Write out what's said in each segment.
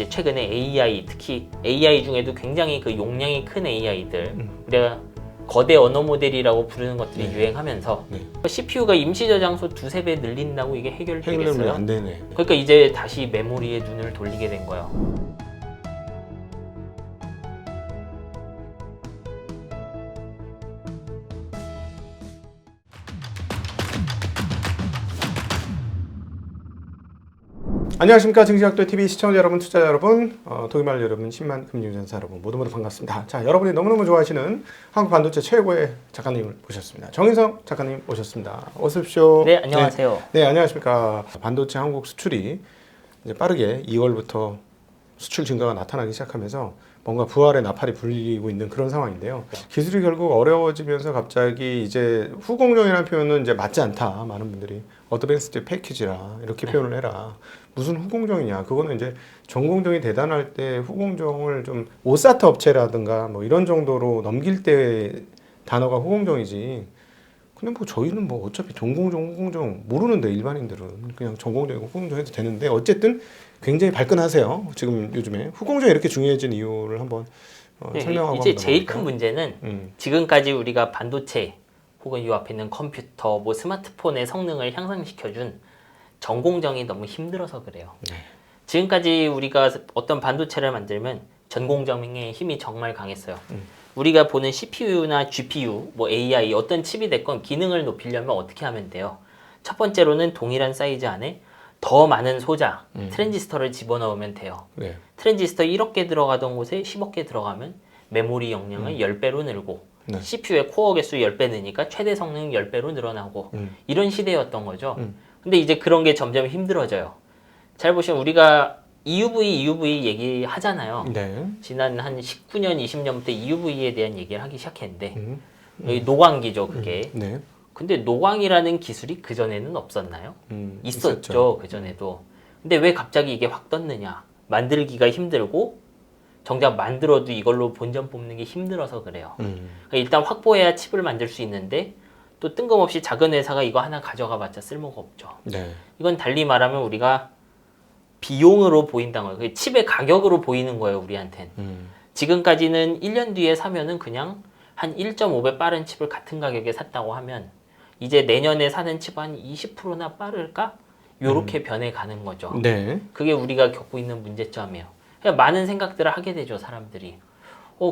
이제 최근에 AI, 특히 AI 중에도 굉장히 그 용량이 큰 AI들, 우리가 거대 언어 모델이라고 부르는 것들이 네. 유행하면서 네. CPU가 임시 저장소 두세 배 늘린다고 이게 해결되겠어요? 안 되네. 그러니까 이제 다시 메모리에 눈을 돌리게 된 거예요. 안녕하십니까. 증시학도 TV 시청자 여러분, 투자자 여러분, 도기말 여러분, 10만 금융전사 여러분 모두 반갑습니다. 자, 여러분이 너무너무 좋아하시는 한국 반도체 최고의 작가님을 모셨습니다. 정인성 작가님 모셨습니다. 어서 오십시오. 네, 안녕하세요. 네, 안녕하십니까. 반도체 한국 수출이 이제 빠르게 2월부터 수출 증가가 나타나기 시작하면서 뭔가 부활의 나팔이 불리고 있는 그런 상황인데요. 기술이 결국 어려워지면서 갑자기 이제 후공정이라는 표현은 이제 맞지 않다. 많은 분들이 어드밴스드 패키지라 이렇게 표현을 해라. 무슨 후공정이냐. 그거는 이제 전공정이 대단할 때 후공정을 좀 오사트 업체라든가 뭐 이런 정도로 넘길 때 단어가 후공정이지. 근데 뭐 저희는 뭐 어차피 전공정, 후공정 모르는데 일반인들은 그냥 전공정이고 후공정 해도 되는데 어쨌든 굉장히 발끈하세요. 지금 요즘에 후공정이 이렇게 중요해진 이유를 한번 설명하고 이제 한번 제일 넘어갈까요? 큰 문제는 지금까지 우리가 반도체 혹은 이 앞에 있는 컴퓨터, 뭐 스마트폰의 성능을 향상시켜준 전공정이 너무 힘들어서 그래요. 네. 지금까지 우리가 어떤 반도체를 만들면 전공정의 힘이 정말 강했어요. 우리가 보는 CPU나 GPU, 뭐 AI 어떤 칩이 됐건 기능을 높이려면 어떻게 하면 돼요? 첫 번째로는 동일한 사이즈 안에 더 많은 소자, 트랜지스터를 집어넣으면 돼요. 네. 트랜지스터 1억 개 들어가던 곳에 10억 개 들어가면 메모리 용량을 10배로 늘고 네. CPU의 코어 개수 10배 느니까 최대 성능 10배로 늘어나고 이런 시대였던 거죠. 근데 이제 그런 게 점점 힘들어져요. 잘 보시면 우리가 EUV 얘기하잖아요. 네. 지난 한 19년, 20년부터 EUV에 대한 얘기를 하기 시작했는데 노광기죠, 그게. 네. 근데 노광이라는 기술이 그전에는 없었나요? 있었죠, 그전에도. 근데 왜 갑자기 이게 확 떴느냐? 만들기가 힘들고 정작 만들어도 이걸로 본전 뽑는 게 힘들어서 그래요. 그러니까 일단 확보해야 칩을 만들 수 있는데 또 뜬금없이 작은 회사가 이거 하나 가져가 봤자 쓸모가 없죠. 네. 이건 달리 말하면 우리가 비용으로 보인다는 거예요. 칩의 가격으로 보이는 거예요, 우리한텐. 지금까지는 1년 뒤에 사면은 그냥 한 1.5배 빠른 칩을 같은 가격에 샀다고 하면 이제 내년에 사는 칩 한 20%나 빠를까? 요렇게 변해가는 거죠. 네. 그게 우리가 겪고 있는 문제점이에요. 그냥 많은 생각들을 하게 되죠, 사람들이.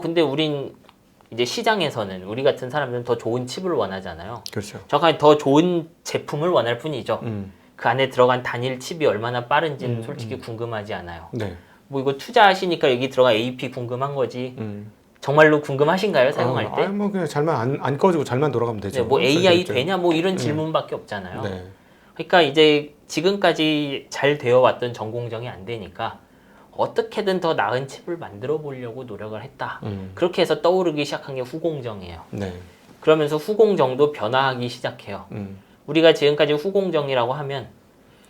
근데 우린 이제 시장에서는 우리 같은 사람들은 더 좋은 칩을 원하잖아요. 그렇죠. 정확하게 더 좋은 제품을 원할 뿐이죠. 그 안에 들어간 단일 칩이 얼마나 빠른지는 솔직히 궁금하지 않아요. 네. 뭐 이거 투자하시니까 여기 들어간 AP 궁금한 거지. 정말로 궁금하신가요, 사용할 때? 뭐 그냥 잘만 안 꺼지고 잘만 돌아가면 되죠. 네, 뭐 AI 사실 되냐 뭐 이런 질문밖에 없잖아요. 네. 그러니까 이제 지금까지 잘 되어 왔던 전공정이 안 되니까 어떻게든 더 나은 칩을 만들어 보려고 노력을 했다. 그렇게 해서 떠오르기 시작한 게 후공정이에요. 네. 그러면서 후공정도 변화하기 시작해요. 우리가 지금까지 후공정이라고 하면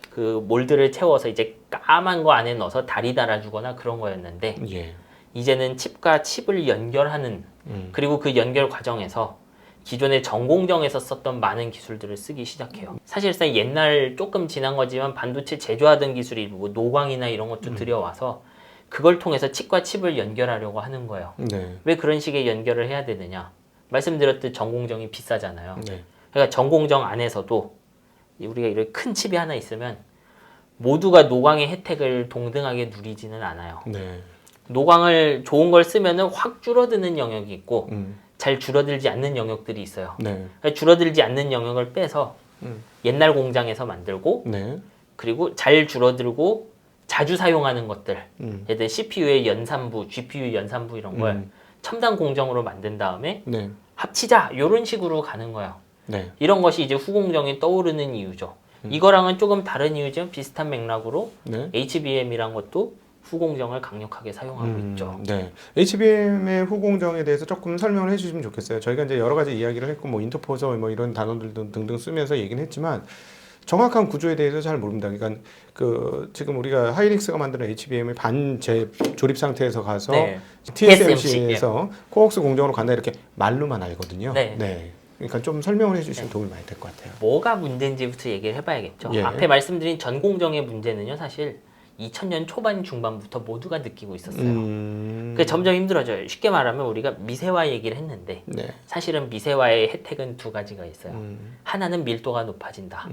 그 몰드를 채워서 이제 까만 거 안에 넣어서 다리 달아주거나 그런 거였는데 예. 이제는 칩과 칩을 연결하는 그리고 그 연결 과정에서 기존의 전공정에서 썼던 많은 기술들을 쓰기 시작해요. 사실상 옛날 조금 지난 거지만 반도체 제조하던 기술이 뭐 노광이나 이런 것도 들여와서 그걸 통해서 칩과 칩을 연결하려고 하는 거예요. 네. 왜 그런 식의 연결을 해야 되느냐? 말씀드렸듯이 전공정이 비싸잖아요. 네. 그러니까 전공정 안에서도 우리가 이렇게 큰 칩이 하나 있으면 모두가 노광의 혜택을 동등하게 누리지는 않아요. 네. 노광을 좋은 걸 쓰면은 확 줄어드는 영역이 있고 잘 줄어들지 않는 영역들이 있어요. 네. 그러니까 줄어들지 않는 영역을 빼서 옛날 공장에서 만들고 네. 그리고 잘 줄어들고 자주 사용하는 것들 예를 들어 CPU의 연산부, GPU 연산부 이런 걸 첨단 공정으로 만든 다음에 네. 합치자 이런 식으로 가는 거예요. 네. 이런 것이 이제 후공정이 떠오르는 이유죠. 이거랑은 조금 다른 이유지만 비슷한 맥락으로 네. HBM이란 것도 후공정을 강력하게 사용하고 있죠. 네. HBM의 후공정에 대해서 조금 설명을 해주시면 좋겠어요. 저희가 이제 여러 가지 이야기를 했고, 뭐 인터포서 뭐 이런 단어들도 등등 쓰면서 얘기는 했지만 정확한 구조에 대해서 잘 모릅니다. 그러니까 그 지금 우리가 하이닉스가 만드는 HBM의 반재 조립 상태에서 가서 네. TSMC에서 코엑스 공정으로 간다 이렇게 말로만 알거든요. 네. 네. 그러니까 좀 설명을 해주시면 도움이 많이 될 것 같아요. 뭐가 문제인지부터 얘기를 해봐야겠죠. 예. 앞에 말씀드린 전공정의 문제는요, 사실 2000년 초반 중반부터 모두가 느끼고 있었어요. 그 점점 힘들어져요. 쉽게 말하면 우리가 미세화 얘기를 했는데 네. 사실은 미세화의 혜택은 두 가지가 있어요. 하나는 밀도가 높아진다.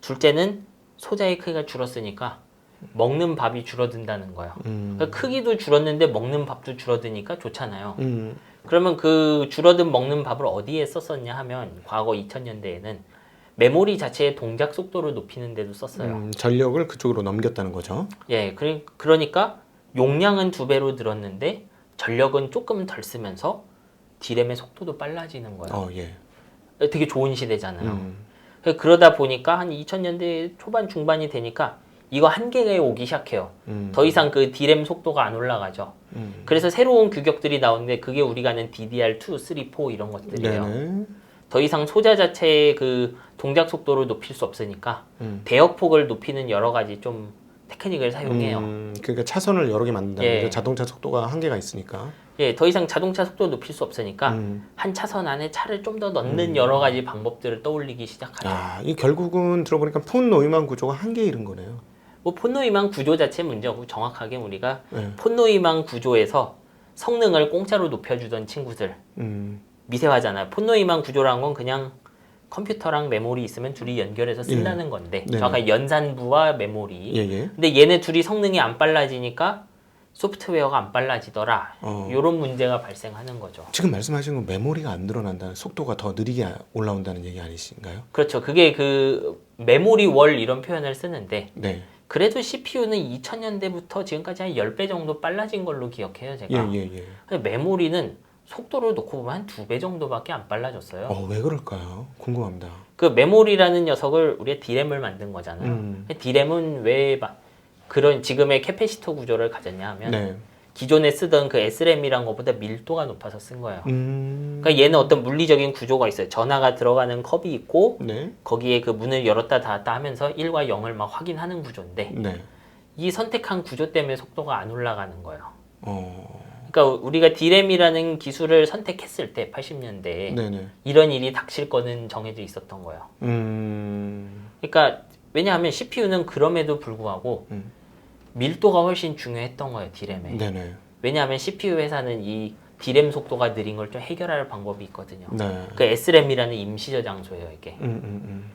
둘째는 소자의 크기가 줄었으니까 먹는 밥이 줄어든다는 거예요. 그러니까 크기도 줄었는데 먹는 밥도 줄어드니까 좋잖아요. 그러면 그 줄어든 먹는 밥을 어디에 썼었냐 하면 과거 2000년대에는 메모리 자체의 동작 속도를 높이는 데도 썼어요. 전력을 그쪽으로 넘겼다는 거죠. 예, 그러니까 용량은 2배로 늘었는데 전력은 조금 덜 쓰면서 D램의 속도도 빨라지는 거예요. 예. 되게 좋은 시대잖아요. 그러다 보니까 한 2000년대 초반 중반이 되니까 이거 한계에 오기 시작해요. 더 이상 그 D램 속도가 안 올라가죠. 그래서 새로운 규격들이 나오는데 그게 우리가 아는 DDR2, 3, 4 이런 것들이에요. 네네. 더 이상 소자 자체의 그 동작 속도를 높일 수 없으니까 대역폭을 높이는 여러 가지 좀 테크닉을 사용해요. 그러니까 차선을 여러 개 만든다는 예. 거죠. 자동차 속도가 한계가 있으니까. 예, 더 이상 자동차 속도를 높일 수 없으니까 한 차선 안에 차를 좀 더 넣는 여러 가지 방법들을 떠올리기 시작하죠. 이 결국은 들어보니까 폰 노이만 구조가 한계에 이른 거네요. 뭐 폰노이망 구조 자체 문제고 정확하게 우리가 네. 폰노이망 구조에서 성능을 공짜로 높여주던 친구들 미세화잖아요. 폰노이망 구조라는 건 그냥 컴퓨터랑 메모리 있으면 둘이 연결해서 쓴다는 건데 네. 정확하게 연산부와 메모리. 예예. 근데 얘네 둘이 성능이 안 빨라지니까 소프트웨어가 안 빨라지더라. 이런 문제가 발생하는 거죠. 지금 말씀하신 건 메모리가 안 늘어난다는 속도가 더 느리게 올라온다는 얘기 아니신가요? 그렇죠. 그게 그 메모리 월 이런 표현을 쓰는데 네. 그래도 CPU는 2000년대부터 지금까지 한 10배 정도 빨라진 걸로 기억해요, 제가. 예예예. 근데 메모리는 속도를 놓고 보면 한 2배 정도밖에 안 빨라졌어요. 왜 그럴까요? 궁금합니다. 그 메모리라는 녀석을 우리가 D램을 만든 거잖아요. D램은 왜 그런 지금의 캐패시터 구조를 가졌냐 하면 네. 기존에 쓰던 그 SRAM이란 것보다 밀도가 높아서 쓴 거예요. 그러니까 그러니까 얘는 어떤 물리적인 구조가 있어요. 전화가 들어가는 컵이 있고 네. 거기에 그 문을 열었다 닫았다 하면서 1과 0을 막 확인하는 구조인데 네. 이 선택한 구조 때문에 속도가 안 올라가는 거예요. 어. 그러니까 우리가 D램이라는 기술을 선택했을 때 80년대에 네네. 이런 일이 닥칠 거는 정해져 있었던 거예요. 그러니까 왜냐하면 CPU는 그럼에도 불구하고 밀도가 훨씬 중요했던 거예요, D램에. 네네. 왜냐하면 CPU 회사는 이 D램 속도가 느린 걸 좀 해결할 방법이 있거든요. 네. 그 SRAM이라는 임시 저장소예요, 이게.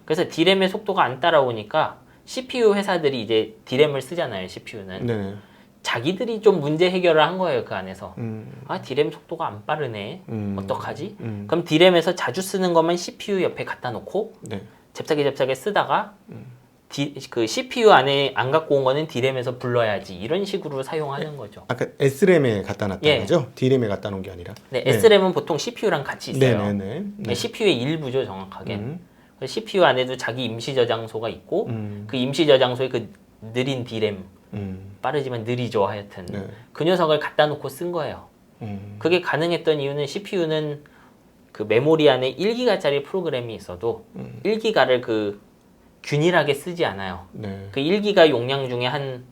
그래서 D램의 속도가 안 따라오니까 CPU 회사들이 이제 D램을 쓰잖아요, CPU는. 네네. 자기들이 좀 문제 해결을 한 거예요, 그 안에서. D램 속도가 안 빠르네. 어떡하지? 그럼 D램에서 자주 쓰는 것만 CPU 옆에 갖다 놓고 네. 잽싸게 쓰다가 그 CPU 안에 안 갖고 온 거는 D램에서 불러야지. 이런 식으로 사용하는 거죠. 아까 SRAM에 갖다 놨다는 예. 거죠? D램에 갖다 놓은 게 아니라. 네, SRAM은 보통 CPU랑 같이 있어요. 네네네. 네. CPU의 일부죠, 정확하게. CPU 안에도 자기 임시 저장소가 있고 그 임시 저장소에 그 느린 D램 빠르지만 느리죠, 하여튼. 네. 그 녀석을 갖다 놓고 쓴 거예요. 그게 가능했던 이유는 CPU는 그 메모리 안에 1기가짜리 프로그램이 있어도 1기가를 그 균일하게 쓰지 않아요. 네. 그 1기가 용량 중에 한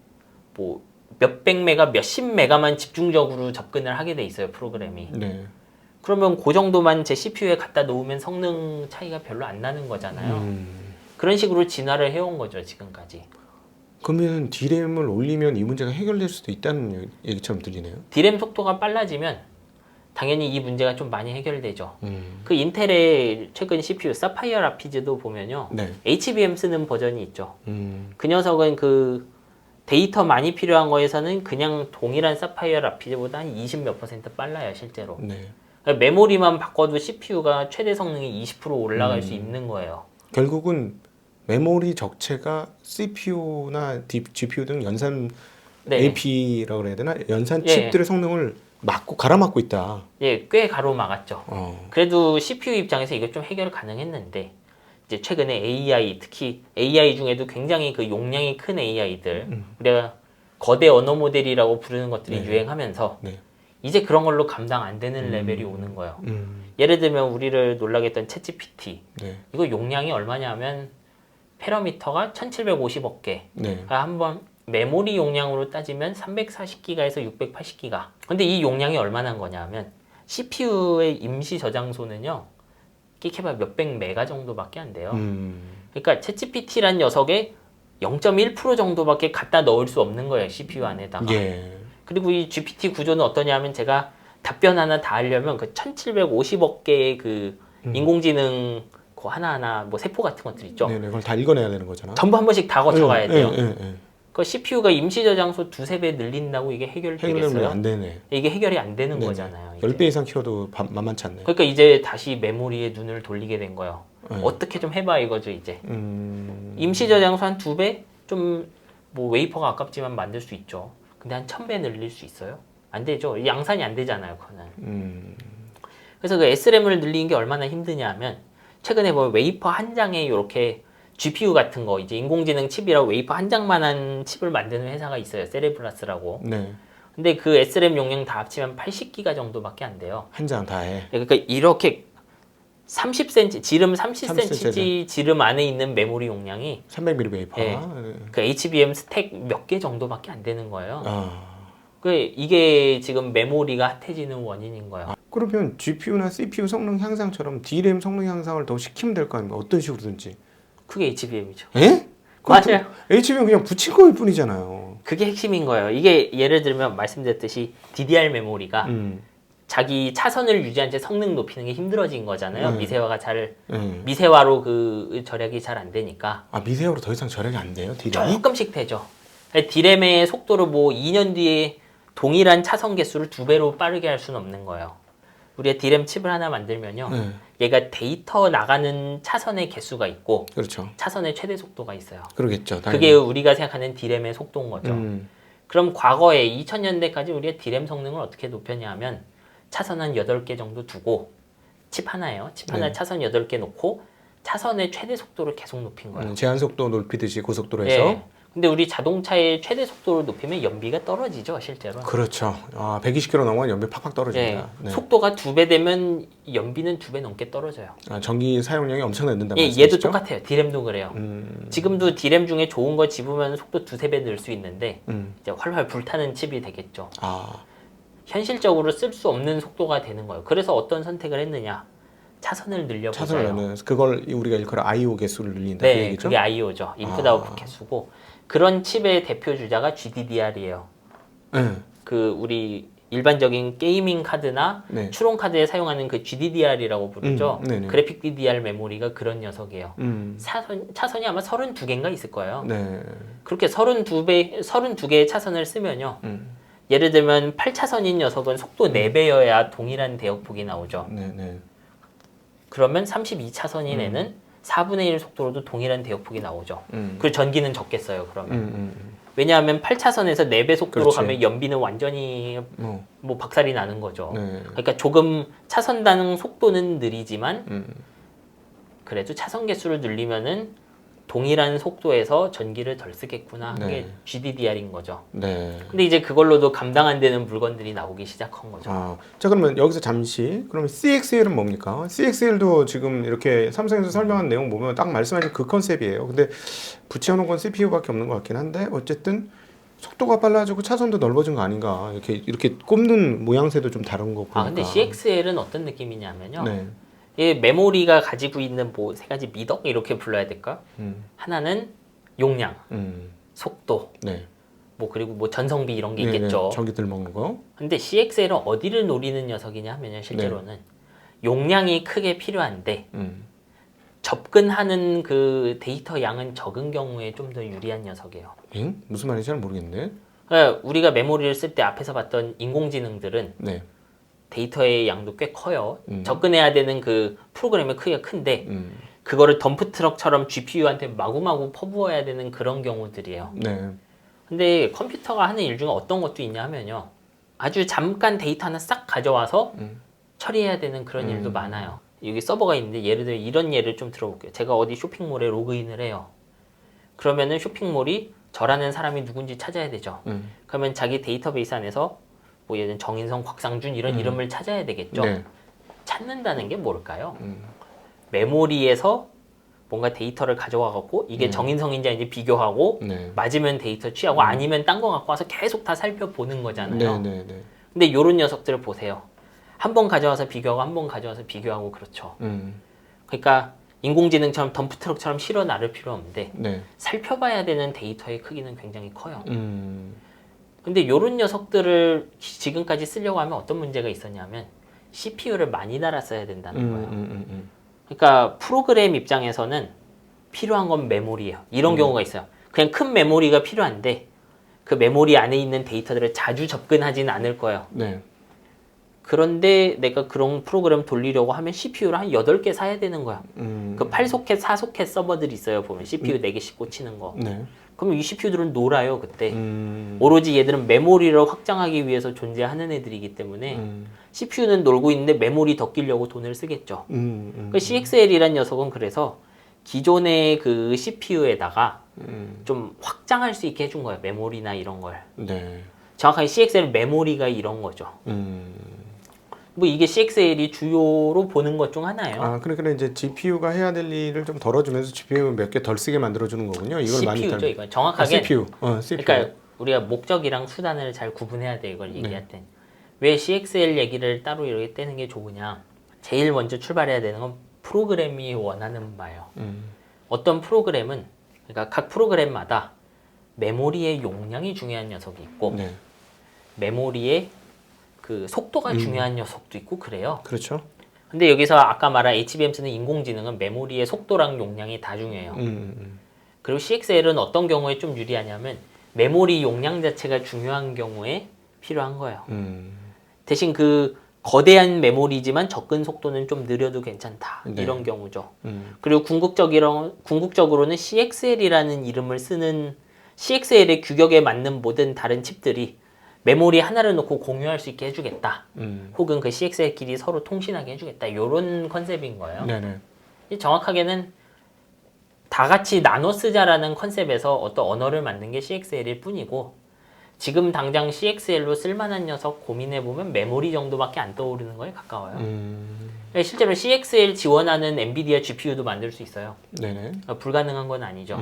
뭐 몇백 메가, 몇십 메가만 집중적으로 접근을 하게 돼 있어요, 프로그램이. 네. 그러면 그 정도만 제 CPU에 갖다 놓으면 성능 차이가 별로 안 나는 거잖아요. 그런 식으로 진화를 해온 거죠, 지금까지. 그러면 D램을 올리면 이 문제가 해결될 수도 있다는 얘기처럼 들리네요. D램 속도가 빨라지면 당연히 이 문제가 좀 많이 해결되죠. 그 인텔의 최근 CPU 사파이어 라피즈도 보면요. 네. HBM 쓰는 버전이 있죠. 그 녀석은 그 데이터 많이 필요한 거에서는 그냥 동일한 사파이어 라피즈보다 한 20 몇 % 빨라요, 실제로. 네. 그러니까 메모리만 바꿔도 CPU가 최대 성능이 20% 올라갈 수 있는 거예요. 결국은 메모리 적체가 CPU나 GPU 등 연산 네. AP라고 그래야 되나? 연산 예. 칩들의 성능을 갈아막고 있다. 예, 꽤 가로막았죠. 그래도 CPU 입장에서 이거 좀 해결 가능했는데 이제 최근에 AI, 특히 AI 중에도 굉장히 그 용량이 큰 AI들 우리가 거대 언어 모델이라고 부르는 것들이 네. 유행하면서 네. 이제 그런 걸로 감당 안 되는 레벨이 오는 거예요. 예를 들면 우리를 놀라게 했던 챗GPT 네. 이거 용량이 얼마냐면 패러미터가 1750억 개. 네. 한번 메모리 용량으로 따지면 340기가에서 680기가. 근데 이 용량이 얼마나 거냐면 CPU의 임시 저장소는요. 끼켜봐 몇백 메가 정도밖에 안 돼요. 그러니까 챗GPT란 녀석에 0.1% 정도밖에 갖다 넣을 수 없는 거예요, CPU 안에다가. 예. 그리고 이 GPT 구조는 어떠냐면 제가 답변 하나 다 하려면 그 1750억 개의 그 인공지능 그 하나하나 뭐 세포 같은 것들 있죠. 네네. 그걸 다 읽어내야 되는 거잖아. 전부 한 번씩 다 거쳐가야 돼요. 예. 그 CPU가 임시 저장소 두세 배 늘린다고 이게 해결되면 해결되겠어요? 안 되네. 이게 해결이 안 되는 네네. 거잖아요. 이제. 10배 이상 키워도 만만치 않네. 그러니까 이제 다시 메모리에 눈을 돌리게 된 거예요. 네. 어떻게 좀 해봐 이거죠 이제. 임시 저장소 한 2배? 좀 뭐 웨이퍼가 아깝지만 만들 수 있죠. 근데 한 1000배 늘릴 수 있어요? 안 되죠. 양산이 안 되잖아요, 그거는. 그래서 그 SRAM을 늘리는 게 얼마나 힘드냐 하면 최근에 보면 웨이퍼 한 장에 이렇게 GPU 같은 거 이제 인공지능 칩이라고 웨이퍼 한 장만한 칩을 만드는 회사가 있어요. 세레브라스라고. 네. 근데 그 SRAM 용량 다 합치면 80기가 정도밖에 안 돼요. 한 장 다 해. 그러니까 이렇게 30cm, 지름 30cm 30cm 지름 안에 있는 메모리 용량이 300mm 웨이퍼. 예. 그 HBM 스택 몇 개 정도밖에 안 되는 거예요. 아. 이게 지금 메모리가 핫해지는 원인인 거예요. 그러면 GPU나 CPU 성능 향상처럼 DRAM 성능 향상을 더 시키면 될 거 아닙니까? 어떤 식으로든지. 그게 HBM이죠. 에? 맞아요. HBM 그냥 붙인 거일 뿐이잖아요. 그게 핵심인 거예요. 이게 예를 들면 말씀드렸듯이 DDR 메모리가 자기 차선을 유지한 채 성능 높이는 게 힘들어진 거잖아요. 미세화가 미세화로 그 절약이 잘 안 되니까. 아, 미세화로 더 이상 절약이 안 돼요? DRAM이? 조금씩 되죠. D램의 속도를 뭐 2년 뒤에 동일한 차선 개수를 2배로 빠르게 할 수는 없는 거예요. 우리가 D램 칩을 하나 만들면요. 얘가 데이터 나가는 차선의 개수가 있고 그렇죠. 차선의 최대 속도가 있어요. 그러겠죠. 당연히. 그게 우리가 생각하는 D램의 속도인 거죠. 그럼 과거에 2000년대까지 우리가 D램 성능을 어떻게 높였냐 하면 차선 한 8개 정도 두고 칩 하나예요. 칩 하나 차선 8개 놓고 차선의 최대 속도를 계속 높인 거예요. 제한 속도 높이듯이 고속도로에서. 네. 근데 우리 자동차의 최대 속도를 높이면 연비가 떨어지죠, 실제로. 그렇죠. 아, 120km 넘으면 연비 팍팍 떨어집니다. 네. 속도가 2배 되면 연비는 2배 넘게 떨어져요. 아, 전기 사용량이 엄청 는다는 예, 말씀이시죠? 얘도 똑같아요. D램도 그래요. 지금도 D램 중에 좋은 거 집으면 속도 2~3배 늘 수 있는데 이제 활활 불타는 칩이 되겠죠. 아. 현실적으로 쓸 수 없는 속도가 되는 거예요. 그래서 어떤 선택을 했느냐? 차선을 늘려보자요. 차선을 그걸 우리가 일컬어 I/O 개수를 늘린다. 네, 그 얘기죠? 그게 I/O죠. 인풋 아웃풋 개수고 그런 칩의 대표 주자가 GDDR이에요. 그 우리 일반적인 게이밍 카드나 네. 추론 카드에 사용하는 그 GDDR이라고 부르죠. 네네. 그래픽 DDR 메모리가 그런 녀석이에요. 음. 차선이 아마 32개인가 있을 거예요. 네. 그렇게 32개의 차선을 쓰면요. 예를 들면 8차선인 녀석은 속도 4배여야 동일한 대역폭이 나오죠. 네. 그러면 32차선인 애는 4분의 1 속도로도 동일한 대역폭이 나오죠. 그리고 전기는 적겠어요, 그러면. 왜냐하면 8차선에서 4배 속도로 그렇지. 가면 연비는 완전히 뭐 박살이 나는 거죠. 네. 그러니까 조금 차선당 속도는 느리지만 그래도 차선 개수를 늘리면은 동일한 속도에서 전기를 덜 쓰겠구나. 네. 그게 GDDR인 거죠. 네. 근데 이제 그걸로도 감당 안 되는 물건들이 나오기 시작한 거죠. 아, 자 그러면 여기서 잠시 그러면 CXL은 뭡니까? CXL도 지금 이렇게 삼성에서 설명한 내용 보면 딱 말씀하신 그 컨셉이에요. 근데 붙여놓은 건 CPU밖에 없는 것 같긴 한데 어쨌든 속도가 빨라지고 차선도 넓어진 거 아닌가? 이렇게 꼽는 모양새도 좀 다른 거 보니까. 아 근데 CXL은 어떤 느낌이냐면요. 네. 이 메모리가 가지고 있는 뭐 세 가지 미덕 이렇게 불러야 될까? 하나는 용량, 속도, 네. 뭐 그리고 뭐 전성비 이런 게 네네. 있겠죠. 전기들 먹는 거. 근데 CXL은 어디를 노리는 녀석이냐 하면요, 실제로는 용량이 크게 필요한데 접근하는 그 데이터 양은 적은 경우에 좀 더 유리한 녀석이에요. 응? 무슨 말인지 잘 모르겠네. 그러니까 우리가 메모리를 쓸 때 앞에서 봤던 인공지능들은 네. 데이터의 양도 꽤 커요. 접근해야 되는 그 프로그램의 크기가 큰데 그거를 덤프트럭처럼 GPU한테 마구마구 퍼부어야 되는 그런 경우들이에요. 네. 근데 컴퓨터가 하는 일 중에 어떤 것도 있냐 하면요. 아주 잠깐 데이터 하나 싹 가져와서 처리해야 되는 그런 일도 많아요. 여기 서버가 있는데 예를 들어 이런 예를 좀 들어볼게요. 제가 어디 쇼핑몰에 로그인을 해요. 그러면은 쇼핑몰이 저라는 사람이 누군지 찾아야 되죠. 그러면 자기 데이터베이스 안에서 뭐 예를 들면 정인성, 곽상준 이런 이름을 찾아야 되겠죠. 네. 찾는다는 게 뭘까요? 메모리에서 뭔가 데이터를 가져와 갖고 이게 정인성인지 아닌지 비교하고 네. 맞으면 데이터 취하고 아니면 딴 거 갖고 와서 계속 다 살펴보는 거잖아요. 네. 근데 요런 녀석들을 보세요. 한 번 가져와서 비교하고 한 번 가져와서 비교하고 그렇죠. 그러니까 인공지능처럼 덤프트럭처럼 실어 나를 필요 없는데 네. 살펴봐야 되는 데이터의 크기는 굉장히 커요. 근데 이런 녀석들을 지금까지 쓰려고 하면 어떤 문제가 있었냐면 CPU를 많이 달았어야 된다는 거예요. 그러니까 프로그램 입장에서는 필요한 건 메모리예요. 이런 경우가 있어요. 그냥 큰 메모리가 필요한데 그 메모리 안에 있는 데이터들을 자주 접근하지는 않을 거예요. 네. 그런데 내가 그런 프로그램 돌리려고 하면 CPU를 한 8개 사야 되는 거야. 그 8소켓, 4소켓 서버들이 있어요. 보면 CPU 4개씩 꽂히는 거. 네. 그러면 이 CPU들은 놀아요, 그때. 오로지 얘들은 메모리를 확장하기 위해서 존재하는 애들이기 때문에 CPU는 놀고 있는데 메모리 더 끼려고 돈을 쓰겠죠. 그 CXL이란 녀석은 그래서 기존의 그 CPU에다가 좀 확장할 수 있게 해준 거예요. 메모리나 이런 걸. 네. 정확하게 CXL 메모리가 이런 거죠. 뭐 이게 CXL이 주요로 보는 것 중 하나예요. 아, 그러니까 이제 GPU가 해야 될 일을 좀 덜어주면서 GPU 몇 개 덜 쓰게 만들어주는 거군요. 이걸 많이 CPU죠, 이건. 정확하게. CPU. CPU. 그러니까 우리가 목적이랑 수단을 잘 구분해야 돼, 이걸 얘기할 땐. 왜 CXL 얘기를 따로 이렇게 떼는 게 좋으냐. 제일 먼저 출발해야 되는 건 프로그램이 원하는 바예요. 어떤 프로그램은, 그러니까 각 프로그램마다 메모리의 용량이 중요한 녀석이 있고, 네. 메모리의 그 속도가 중요한 녀석도 있고 그래요. 그렇죠. 근데 여기서 아까 말한 HBM 쓰는 인공지능은 메모리의 속도랑 용량이 다 중요해요. 그리고 CXL은 어떤 경우에 좀 유리하냐면 메모리 용량 자체가 중요한 경우에 필요한 거예요. 대신 그 거대한 메모리지만 접근 속도는 좀 느려도 괜찮다. 네. 이런 경우죠. 그리고 궁극적으로는 CXL이라는 이름을 쓰는 CXL의 규격에 맞는 모든 다른 칩들이 메모리 하나를 놓고 공유할 수 있게 해주겠다. 혹은 그 CXL끼리 서로 통신하게 해주겠다. 이런 컨셉인 거예요. 네네. 정확하게는 다 같이 나눠 쓰자라는 컨셉에서 어떤 언어를 만든 게 CXL일 뿐이고 지금 당장 CXL로 쓸만한 녀석 고민해보면 메모리 정도밖에 안 떠오르는 거에 가까워요. 실제로 CXL 지원하는 엔비디아 GPU도 만들 수 있어요. 네네. 불가능한 건 아니죠.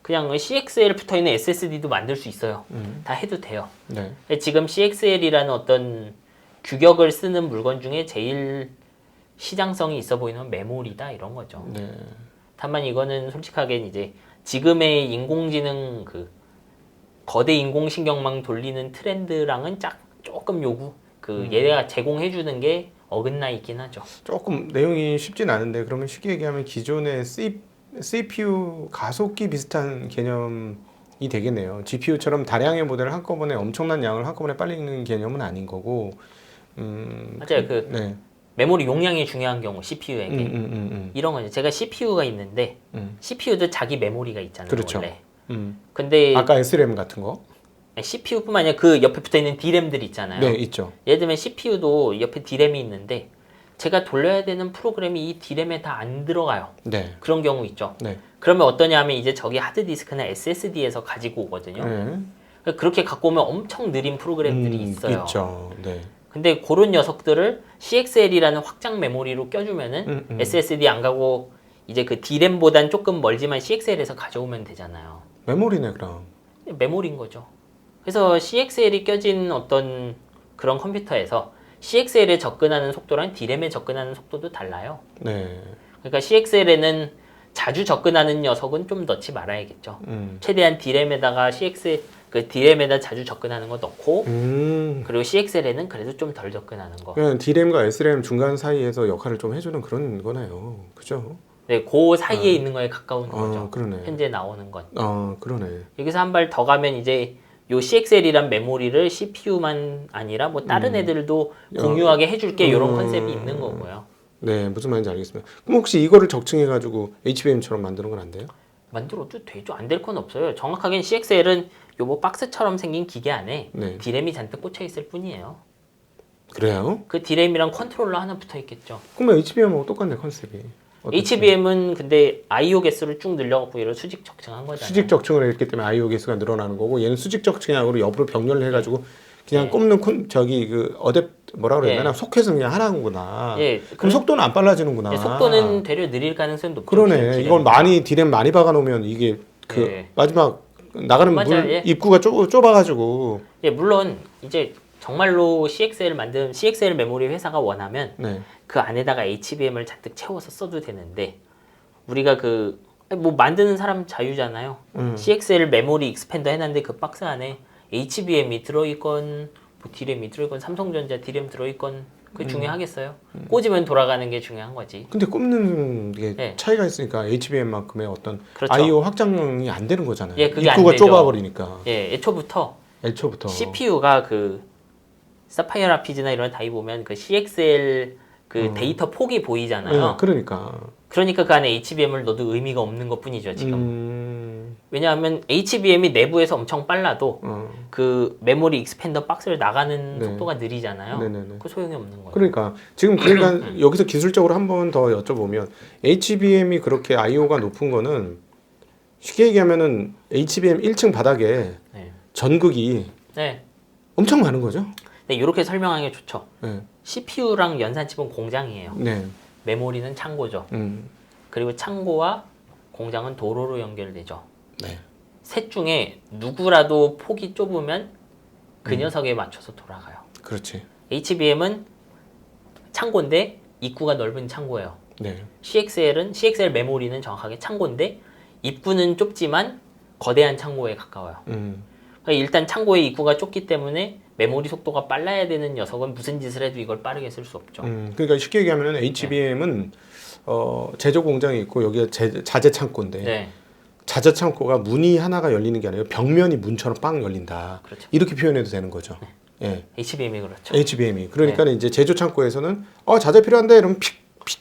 그냥 CXL 붙어있는 SSD도 만들 수 있어요. 다 해도 돼요. 네. 지금 CXL이라는 어떤 규격을 쓰는 물건 중에 제일 시장성이 있어 보이는 건 메모리다 이런 거죠. 네. 다만 이거는 솔직하게 이제 지금의 인공지능 그 거대 인공신경망 돌리는 트렌드랑은 조금 얘가 제공해주는 게 어긋나 있긴 하죠. 조금 내용이 쉽진 않은데 그러면 쉽게 얘기하면 기존의 CPU 가속기 비슷한 개념이 되겠네요. GPU처럼 다량의 모델을 한꺼번에 엄청난 양을 한꺼번에 빨리 읽는 개념은 아닌 거고. 맞아요. 네. 메모리 용량이 중요한 경우 CPU에게 이런 거죠. 제가 CPU가 있는데 CPU도 자기 메모리가 있잖아요. 그렇죠. 원래. 근데 아까 SRAM 같은 거? CPU뿐만 아니라 그 옆에 붙어있는 D램들 있잖아요. 네, 있죠. 예를 들면 CPU도 옆에 D램이 있는데 제가 돌려야 되는 프로그램이 이 D램에 다 안 들어가요. 네. 그런 경우 있죠. 네. 그러면 어떠냐 하면 이제 저기 하드디스크나 SSD에서 가지고 오거든요. 네. 그렇게 갖고 오면 엄청 느린 프로그램들이 있어요. 있죠. 네. 근데 그런 녀석들을 CXL이라는 확장 메모리로 껴주면은 SSD 안 가고 이제 그 D램보단 조금 멀지만 CXL에서 가져오면 되잖아요. 메모리네 그럼. 메모리인 거죠. 그래서 CXL이 껴진 어떤 그런 컴퓨터에서 CXL에 접근하는 속도랑 D램에 접근하는 속도도 달라요. 네. 그러니까 CXL에는 자주 접근하는 녀석은 좀 넣지 말아야겠죠. 최대한 D램에다가 그 D램에다 자주 접근하는 거 넣고 그리고 CXL에는 그래도 좀 덜 접근하는 거. 그냥 D램과 SRAM 중간 사이에서 역할을 좀 해주는 그런 거네요. 그죠? 네, 그 사이에 있는 거에 가까운 거죠. 그러네. 현재 나오는 건. 그러네. 여기서 한 발 더 가면 이제 요 CXL이란 메모리를 CPU만 아니라 뭐 다른 애들도 공유하게 해줄게 이런 컨셉이 있는 거고요. 네, 무슨 말인지 알겠습니다. 그럼 혹시 이거를 적층해가지고 HBM처럼 만드는 건 안 돼요? 만들어도 되죠. 안 될 건 없어요. 정확하게는 CXL은 요 뭐 박스처럼 생긴 기계 안에 네. D램이 잔뜩 꽂혀 있을 뿐이에요. 그래요? 그 D램이랑 컨트롤러 하나 붙어 있겠죠. 그러면 HBM하고 똑같네 컨셉이. HBM은 근데 I/O 개수를 쭉 늘려갖고 얘를 수직 적층한 거잖아요. 수직 적층을 했기 때문에 I/O 개수가 늘어나는 거고 얘는 수직 적층하고 옆으로 병렬을 해가지고 그냥 꼽는 뭐라 그래야 되나 소켓은 그냥 하나구나. 그럼 속도는 안 빨라지는구나. 속도는 되려 느릴 가능성이 높죠. 그러네. 이건 D램 많이 박아놓으면 이게 마지막 나가는 물 입구가 좁아가지고. 물론 이제 정말로 CXL 메모리 회사가 원하면 그 안에다가 HBM을 잔뜩 채워서 써도 되는데 우리가 뭐 만드는 사람 자유잖아요. CXL 메모리 익스팬더 해놨는데 그 박스 안에 HBM이 들어있건 뭐 D램이 들어있건 삼성전자 D램 들어있건 그게 중요하겠어요? 꽂으면 돌아가는 게 중요한 거지. 근데 꼽는 게 네. 차이가 있으니까 HBM만큼의 어떤 그렇죠. I/O 확장이 안 되는 거잖아요. 예, 그게 안 입구가 되죠. 좁아버리니까. 예, 애초부터 CPU가 사파이어 라피즈나 이런 다이 보면 그 CXL 데이터 폭이 보이잖아요. 그러니까 그 안에 HBM을 넣어도 의미가 없는 것 뿐이죠, 지금. 왜냐하면 HBM이 내부에서 엄청 빨라도 그 메모리 익스팬더 박스를 나가는 네. 속도가 느리잖아요. 네네네. 그 소용이 없는 거예요. 그러니까 지금 여기서 기술적으로 한 번 더 여쭤보면 HBM이 그렇게 I/O가 높은 거는 쉽게 얘기하면은 HBM 1층 바닥에 네. 전극이 네. 엄청 많은 거죠. 네, 이렇게 설명하는 게 좋죠. 네. CPU랑 연산칩은 공장이에요. 네. 메모리는 창고죠. 그리고 창고와 공장은 도로로 연결되죠. 네. 셋 중에 누구라도 폭이 좁으면 그 녀석에 맞춰서 돌아가요. 그렇지. HBM은 창고인데 입구가 넓은 창고예요. 네. CXL 메모리는 정확하게 창고인데 입구는 좁지만 거대한 창고에 가까워요. 그러니까 일단 창고의 입구가 좁기 때문에 메모리 속도가 빨라야 되는 녀석은 무슨 짓을 해도 이걸 빠르게 쓸 수 없죠. 그러니까 쉽게 얘기하면 HBM은 제조 공장이 있고 여기가 자재 창고인데 네. 자재 창고가 문이 하나가 열리는 게 아니라 벽면이 문처럼 빵 열린다. 그렇죠. 이렇게 표현해도 되는 거죠. 예. HBM이 그렇죠. HBM이. 그러니까 이제 제조 창고에서는 자재 필요한데 이러면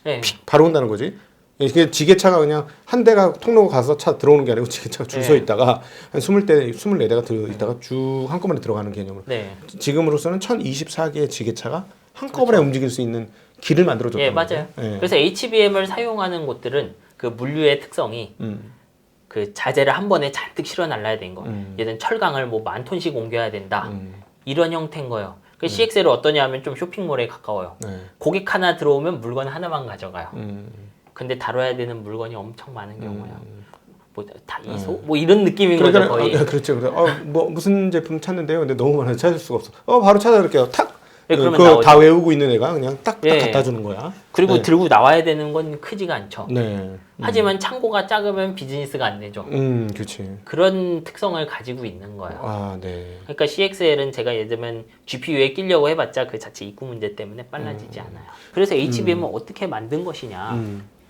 네. 픽 바로 온다는 거지. 이게 지게차가 그냥 한 대가 통로가 가서 차 들어오는 게 아니고 지게차가 줄 서 있다가 한 20대, 24대가 들어있다가 쭉 한꺼번에 들어가는 개념으로. 네. 지금으로서는 1024개의 지게차가 한꺼번에 움직일 수 있는 길을 만들어줬다는 예, 맞아요. 거죠. 예. 그래서 HBM을 사용하는 곳들은 그 물류의 특성이 그 자재를 한 번에 잔뜩 실어 날라야 되는 거. 얘는 철강을 뭐 10,000톤씩 옮겨야 된다. 이런 형태인 거예요. 그 CXL은 어떠냐 하면 좀 쇼핑몰에 가까워요. 네. 고객 하나 들어오면 물건 하나만 가져가요. 근데 다뤄야 되는 물건이 엄청 많은 경우야. 뭐 다이소? 뭐 이런 느낌인 거죠, 거의. 그렇죠. 뭐 무슨 제품 찾는데요. 근데 너무 많아서 찾을 수가 없어. 바로 찾아볼게요. 탁. 네, 그러면 그거 나오죠. 다 외우고 있는 애가 그냥 딱 예. 갖다 주는 거야. 그리고 네. 들고 나와야 되는 건 크지가 않죠. 네. 하지만 창고가 작으면 비즈니스가 안 되죠. 그렇지. 그런 특성을 가지고 있는 거예요. 아, 네. 그러니까 CXL은 제가 예를 들면 GPU에 끼려고 해봤자 그 자체 입구 문제 때문에 빨라지지 않아요. 그래서 HBM은 어떻게 만든 것이냐.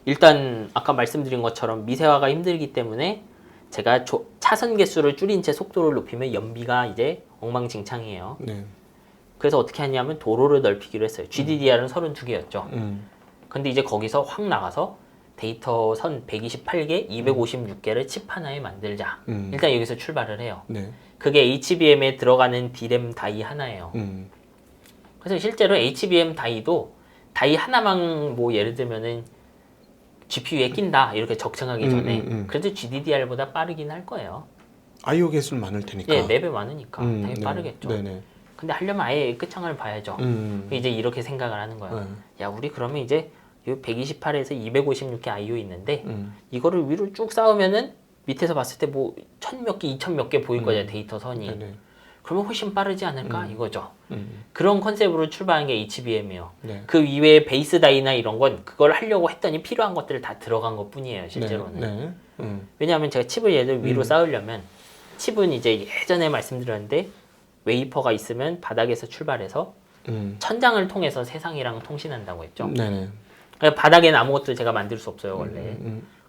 일단 아까 말씀드린 것처럼 미세화가 힘들기 때문에 제가 차선 개수를 줄인 채 속도를 높이면 연비가 이제 엉망진창이에요. 네. 그래서 어떻게 하냐면 도로를 넓히기로 했어요. GDDR은 32개였죠. 근데 이제 거기서 확 나가서 데이터 선 128개, 256개를 칩 하나에 만들자. 일단 여기서 출발을 해요. 네. 그게 HBM에 들어가는 D램 다이 하나예요. 그래서 실제로 HBM 다이도 다이 하나만 뭐 예를 들면은 GPU에 낀다 이렇게 적층하기 전에 그래도 GDDR보다 빠르긴 할 거예요. I/O 개수는 많을 테니까. 예, 4배 많으니까 당연히 네. 빠르겠죠. 네네. 근데 하려면 아예 끝장을 봐야죠. 이제 이렇게 생각을 하는 거예요. 야, 우리 그러면 이제 128에서 256개 I/O 있는데 이거를 위로 쭉 쌓으면은 밑에서 봤을 때 뭐 1,000몇 개, 2,000몇 개 보일 거죠, 데이터 선이. 네네. 그러면 훨씬 빠르지 않을까 이거죠. 그런 컨셉으로 출발한 게 HBM이에요. 네. 그 이외에 베이스 다이나 이런 건 그걸 하려고 했더니 필요한 것들을 다 들어간 것 뿐이에요, 실제로는. 네. 왜냐하면 제가 칩을 얘를 위로 쌓으려면 칩은 이제 예전에 말씀드렸는데 웨이퍼가 있으면 바닥에서 출발해서 천장을 통해서 세상이랑 통신한다고 했죠. 네네. 그러니까 바닥에는 아무것도 제가 만들 수 없어요, 원래.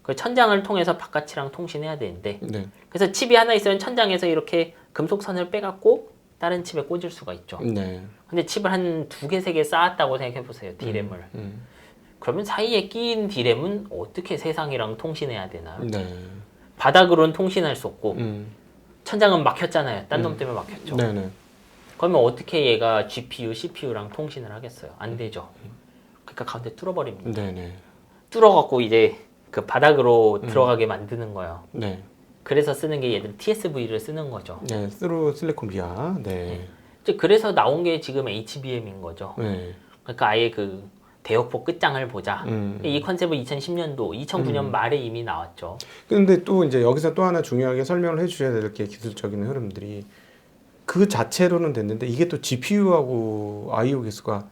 그 천장을 통해서 바깥이랑 통신해야 되는데 네. 그래서 칩이 하나 있으면 천장에서 이렇게 금속선을 빼갖고 다른 칩에 꽂을 수가 있죠. 네. 근데 칩을 한 2개, 3개 쌓았다고 생각해 보세요, D램을. 그러면 사이에 끼인 D램은 어떻게 세상이랑 통신해야 되나요? 네. 바닥으로는 통신할 수 없고 천장은 막혔잖아요. 딴 놈 때문에 막혔죠. 네네. 그러면 어떻게 얘가 GPU, CPU랑 통신을 하겠어요? 안 되죠. 그러니까 가운데 뚫어버립니다. 네네. 뚫어갖고 이제 그 바닥으로 들어가게 만드는 거예요. 네. 그래서 쓰는 게 얘들 TSV를 쓰는 거죠. 네. 스루 실리콘 비아. 네. 이제 그래서 나온 게 지금 HBM인 거죠. 네. 그러니까 아예 그 대역폭 끝장을 보자. 이 컨셉은 2010년도, 2009년 말에 이미 나왔죠. 근데 또 이제 여기서 또 하나 중요하게 설명을 해주셔야 될 게 기술적인 흐름들이 그 자체로는 됐는데 이게 또 GPU하고 I/O 개수가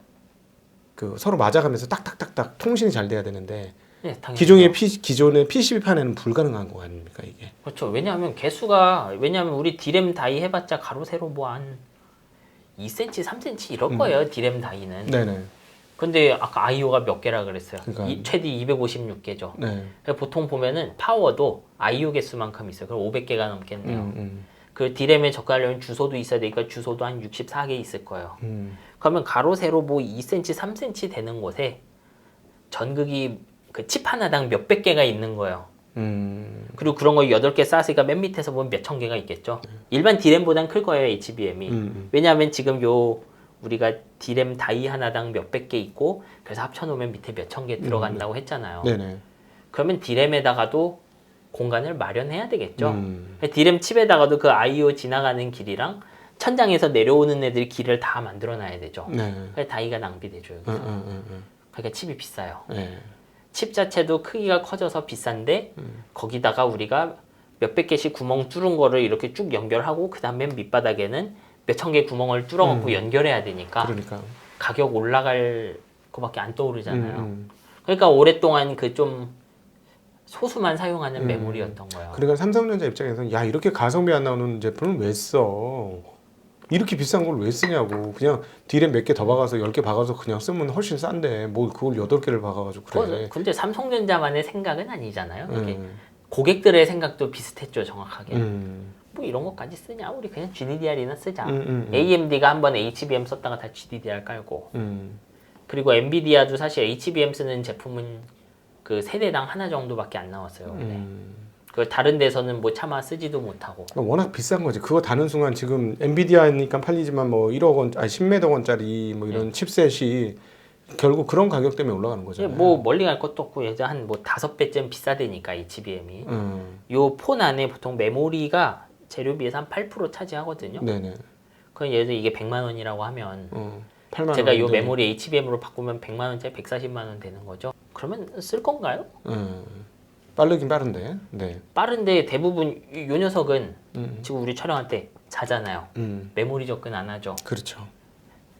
그 서로 맞아가면서 딱딱딱딱 통신이 잘 돼야 되는데 네, 당연히. 기존의 PCB판에는 불가능한 거 아닙니까 이게? 그렇죠. 왜냐하면 우리 디램 다이 해봤자 가로 세로 뭐 한 2cm, 3cm 이럴 거예요. 디램 다이는. 네네. 근데 아까 IO가 몇 개라 그랬어요? 그러니까. 최대 256개죠. 네. 보통 보면은 파워도 IO 개수만큼 있어요. 그럼 500개가 넘겠네요. 그 디램에 접근하려면 주소도 있어야 되니까 주소도 한 64개 있을 거예요. 그러면 가로 세로 뭐 2cm, 3cm 되는 곳에 전극이 그 칩 하나당 몇백 개가 있는 거예요. 그리고 그런 거 8개 쌓았으니까 맨 밑에서 보면 몇천 개가 있겠죠. 일반 디램보단 클 거예요, HBM이. 왜냐하면 지금 우리가 디램 다이 하나당 몇백 개 있고 그래서 합쳐놓으면 밑에 몇천 개 들어간다고 했잖아요. 네네. 그러면 디램에다가도 공간을 마련해야 되겠죠. 디램 칩에다가도 그 I/O 지나가는 길이랑 천장에서 내려오는 애들이 길을 다 만들어 놔야 되죠. 네. 그래서 다이가 낭비되죠. 여기서. 그러니까 칩이 비싸요. 네. 칩 자체도 크기가 커져서 비싼데 거기다가 우리가 몇백 개씩 구멍 뚫은 거를 이렇게 쭉 연결하고 그 다음에 밑바닥에는 몇천 개 구멍을 뚫어갖고 연결해야 되니까 그러니까. 가격 올라갈 거밖에 안 떠오르잖아요. 그러니까 오랫동안 그 좀 소수만 사용하는 메모리였던 거예요. 그러니까 삼성전자 입장에서는 야 이렇게 가성비 안 나오는 제품을 왜 써? 이렇게 비싼 걸 왜 쓰냐고. 그냥 디램 몇 개 더 박아서 10개 박아서 그냥 쓰면 훨씬 싼데 뭘 그걸 8개를 박아가지고 그래. 근데 삼성전자만의 생각은 아니잖아요. 이게 고객들의 생각도 비슷했죠, 정확하게. 뭐 이런 것까지 쓰냐? 우리 그냥 GDDR이나 쓰자. AMD가 한번 HBM 썼다가 다 GDDR 깔고. 그리고 엔비디아도 사실 HBM 쓰는 제품은 그 세대당 하나 정도밖에 안 나왔어요. 원래. 그 다른 데서는 뭐 차마 쓰지도 못하고. 워낙 비싼 거지. 그거 다는 순간 지금 엔비디아니까 팔리지만 뭐 1억 원, 아니 10몇억 원짜리 뭐 이런 칩셋이 결국 그런 가격 때문에 올라가는 거잖아요. 뭐 멀리 갈 것도 없고 예전 한 뭐 5배쯤 비싸대니까 HBM이. 요 폰 안에 보통 메모리가 재료비에서 한 8% 차지하거든요. 네네. 그럼 예를 들어 이게 100만 원이라고 하면 8만 제가 요 원인데. 메모리 HBM으로 바꾸면 100만 원짜리 140만 원 되는 거죠. 그러면 쓸 건가요? 빠르긴 빠른데. 네. 빠른데 대부분 요 녀석은 지금 우리 촬영할 때 자잖아요. 메모리 접근 안 하죠. 그렇죠.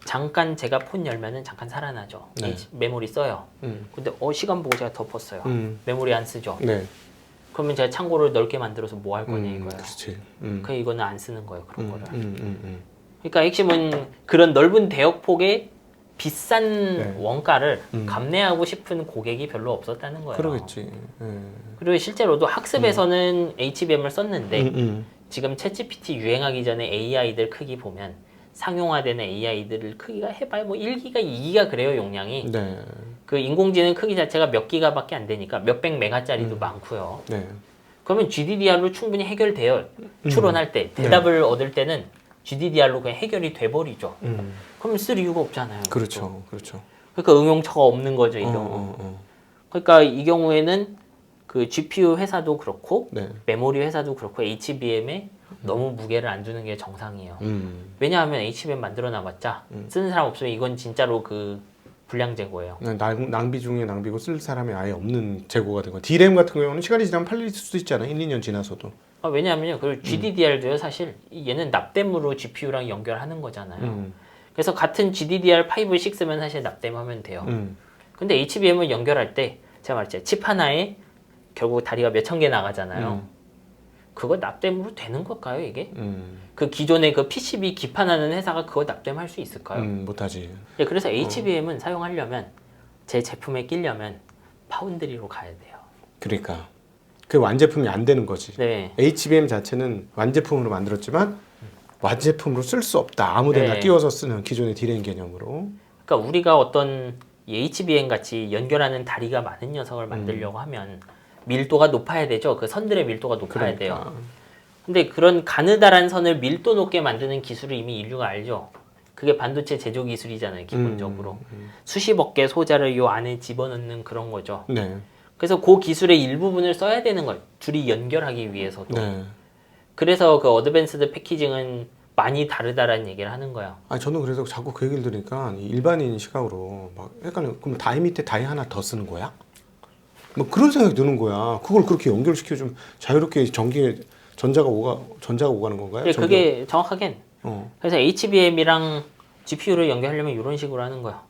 잠깐 제가 폰 열면은 잠깐 살아나죠. 네. 메모리 써요. 근데 시간 보고 제가 덮었어요. 메모리 안 쓰죠. 네. 그러면 제가 창고를 넓게 만들어서 뭐 할 거냐 이거예요. 그렇지. 그 이거는 안 쓰는 거예요. 그런 거를. 그러니까 핵심은 그런 넓은 대역폭의 비싼 네. 원가를 감내하고 싶은 고객이 별로 없었다는 거예요. 그러겠지. 그리고 실제로도 학습에서는 HBM을 썼는데 지금 챗GPT 유행하기 전에 AI들 크기 보면 상용화되는 AI들 크기가 해봐야 뭐 1기가, 2기가 그래요, 용량이. 네. 그 인공지능 크기 자체가 몇 기가밖에 안 되니까 몇백 메가짜리도 많고요. 네. 그러면 GDDR로 충분히 해결돼요. 추론할 때. 대답을 얻을 때는 GDDR로 그냥 해결이 돼버리죠. 그럼 쓸 이유가 없잖아요. 그렇죠. 그렇죠. 그러니까 응용처가 없는 거죠, 이 경우. 그러니까 이 경우에는 그 GPU 회사도 그렇고 네. 메모리 회사도 그렇고 HBM에 너무 무게를 안 두는 게 정상이에요. 왜냐하면 HBM 만들어 놔봤자 쓰는 사람 없으면 이건 진짜로 그 불량 재고예요. 낭비 중에 낭비고 쓸 사람이 아예 없는 재고가 된 거야. D램 같은 경우는 시간이 지나면 팔릴 수도 있잖아. 1, 2년 지나서도. 왜냐하면요, 그리고 GDDR도요, 사실 얘는 납땜으로 GPU랑 연결하는 거잖아요. 그래서 같은 GDDR5, 6면 사실 납땜하면 돼요. 근데 HBM을 연결할 때 제가 말했죠, 칩 하나에 결국 다리가 몇천 개 나가잖아요. 그거 납땜으로 되는 걸까요, 이게? 그 기존의 그 PCB 기판하는 회사가 그거 납땜할 수 있을까요? 못하지. 네, 그래서 HBM은 사용하려면 제 제품에 끼려면 파운드리로 가야 돼요. 그러니까 그 완제품이 안 되는 거지. 네. HBM 자체는 완제품으로 만들었지만 완제품으로 쓸 수 없다. 아무데나 네. 끼워서 쓰는 기존의 D램 개념으로. 그러니까 우리가 어떤 이 HBM 같이 연결하는 다리가 많은 녀석을 만들려고 하면 밀도가 높아야 되죠. 그 선들의 밀도가 높아야 돼요. 근데 그런 가느다란 선을 밀도 높게 만드는 기술을 이미 인류가 알죠. 그게 반도체 제조 기술이잖아요, 기본적으로. 수십억 개 소자를 요 안에 집어넣는 그런 거죠. 네. 그래서 그 기술의 일부분을 써야 되는 걸 둘이 연결하기 위해서도. 네. 그래서 그 어드밴스드 패키징은 많이 다르다라는 얘기를 하는 거야. 아 저는 그래서 자꾸 그 얘기를 들으니까 일반인 시각으로 막 약간 그럼 다이 밑에 다이 하나 더 쓰는 거야? 뭐 그런 생각이 드는 거야. 그걸 그렇게 연결시켜 좀 자유롭게 전자가 오가는 건가요? 네, 그게 정확하겐. 어. 그래서 HBM이랑 GPU를 연결하려면 이런 식으로 하는 거야.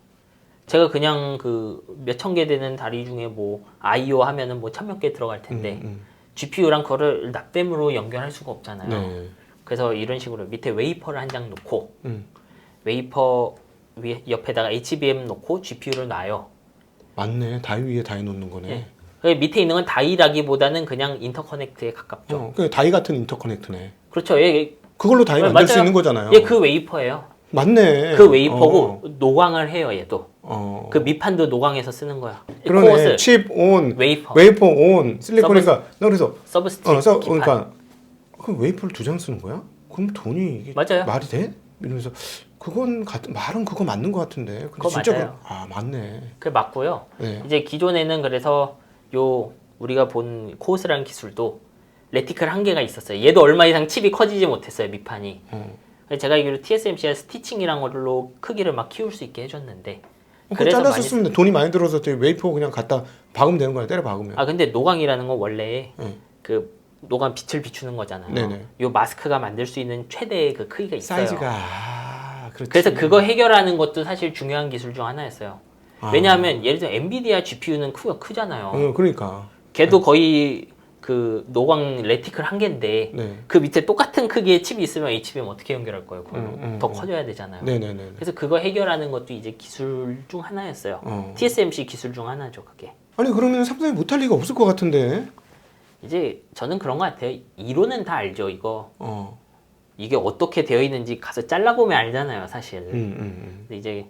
제가 그냥 그 몇천 개 되는 다리 중에 뭐 I/O 하면은 뭐 천몇 개 들어갈 텐데 GPU랑 그거를 납땜으로 연결할 수가 없잖아요. 네. 그래서 이런 식으로 밑에 웨이퍼를 한 장 놓고 웨이퍼 옆에다가 HBM 놓고 GPU를 놔요. 맞네. 다이 위에 다이 놓는 거네. 네. 그 밑에 있는 건 다이라기보다는 그냥 인터커넥트에 가깝죠. 그 다이 같은 인터커넥트네. 그렇죠. 예, 그걸로 다이 만들 수 있는 거잖아요. 예, 그 웨이퍼예요. 맞네. 그 웨이퍼고 노광을 해요, 얘도. 어. 그 밑판도 노광해서 쓰는 거야. 그러네. 코어스, 칩 온, 웨이퍼, 웨이퍼 온, 실리콘이니까 나 그래서 서브스트릿, 기판. 그러니까 그 웨이퍼를 2장 쓰는 거야? 그럼 돈이 이게 맞아요. 말이 돼? 이러면서 그건 말은 그거 맞는 것 같은데. 근데 그거 진짜 맞아요. 맞네. 그게 맞고요. 네. 이제 기존에는 그래서 요 우리가 본 코어스라는 기술도 레티클 한계가 있었어요. 얘도 얼마 이상 칩이 커지지 못했어요, 밑판이. 제가 알기로 TSMC가 스티칭이란 걸로 크기를 막 키울 수 있게 해줬는데 그거 잘라서 쓰면 돼. 돈이 많이 들어서 웨이퍼 그냥 갖다 박으면 되는 거야. 때려 박으면. 아 근데 노광이라는 건 원래 네. 그 노광 빛을 비추는 거잖아요. 네네. 요 마스크가 만들 수 있는 최대의 그 크기가 있어요. 사이즈가 그렇지. 그래서 그거 해결하는 것도 사실 중요한 기술 중 하나였어요. 왜냐하면 예를 들어 엔비디아 GPU는 크잖아요. 그러니까. 걔도 거의 그 노광 레티클 한 개인데 네. 그 밑에 똑같은 크기의 칩이 있으면 HBM 어떻게 연결할 거예요? 그걸로 더 커져야 되잖아요. 네네네. 그래서 그거 해결하는 것도 이제 기술 중 하나였어요. TSMC 기술 중 하나죠, 그게. 아니 그러면 삼성이 못할 리가 없을 것 같은데. 이제 저는 그런 것 같아요. 이론은 다 알죠, 이거. 이게 어떻게 되어 있는지 가서 잘라보면 알잖아요, 사실. 근데 이제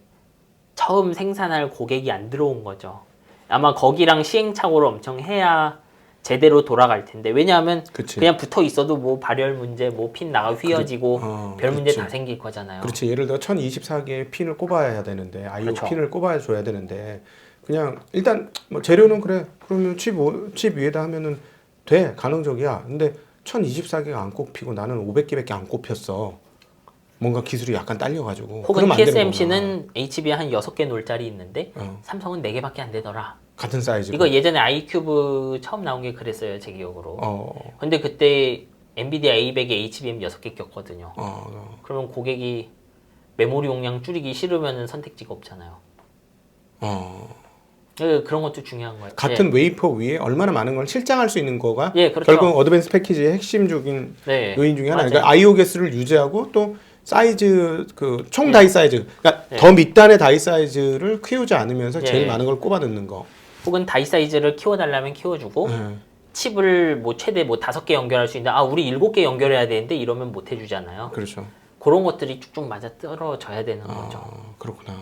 처음 생산할 고객이 안 들어온 거죠. 아마 거기랑 시행착오를 엄청 해야 제대로 돌아갈 텐데. 왜냐하면 그치. 그냥 붙어 있어도 뭐 발열 문제, 뭐 핀 나가 휘어지고 별 문제 그치. 다 생길 거잖아요. 그렇지. 예를 들어 1024개의 핀을 꼽아야 되는데 I/O 그렇죠. 핀을 꼽아 줘야 되는데 그냥 일단 뭐 재료는 그래. 그러면 칩 위에다 하면은 돼. 가능적이야. 근데 1024개가 안 꼽히고 나는 500개밖에 안 꼽혔어. 뭔가 기술이 약간 딸려가지고. 혹은 그러면 안 되는 TSMC는 HBM 한 6개 놀 자리 있는데 삼성은 4개밖에 안 되더라. 같은 사이즈. 이거 예전에 아이큐브 처음 나온 게 그랬어요, 제 기억으로. 근데 그때 엔비디아 A100에 HBM 6개 꼈거든요. 그러면 고객이 메모리 용량 줄이기 싫으면 선택지가 없잖아요. 그런 것도 중요한 거예요. 같은 웨이퍼 위에 얼마나 많은 걸 실장할 수 있는 거가 그렇죠. 결국 어드밴스 패키지의 핵심 중인 요인 중에 하나. 그러니까 I/O 개수를 유지하고 또 사이즈 그 총 다이 사이즈, 그러니까 더 밑단의 다이 사이즈를 키우지 않으면서 제일 많은 걸 꼽아 넣는 거. 혹은 다이 사이즈를 키워달라면 키워주고 칩을 뭐 최대 뭐 5개 연결할 수 있는데 우리 7개 연결해야 되는데 이러면 못 해주잖아요. 그렇죠. 그런 것들이 쭉쭉 맞아 떨어져야 되는 거죠. 그렇구나.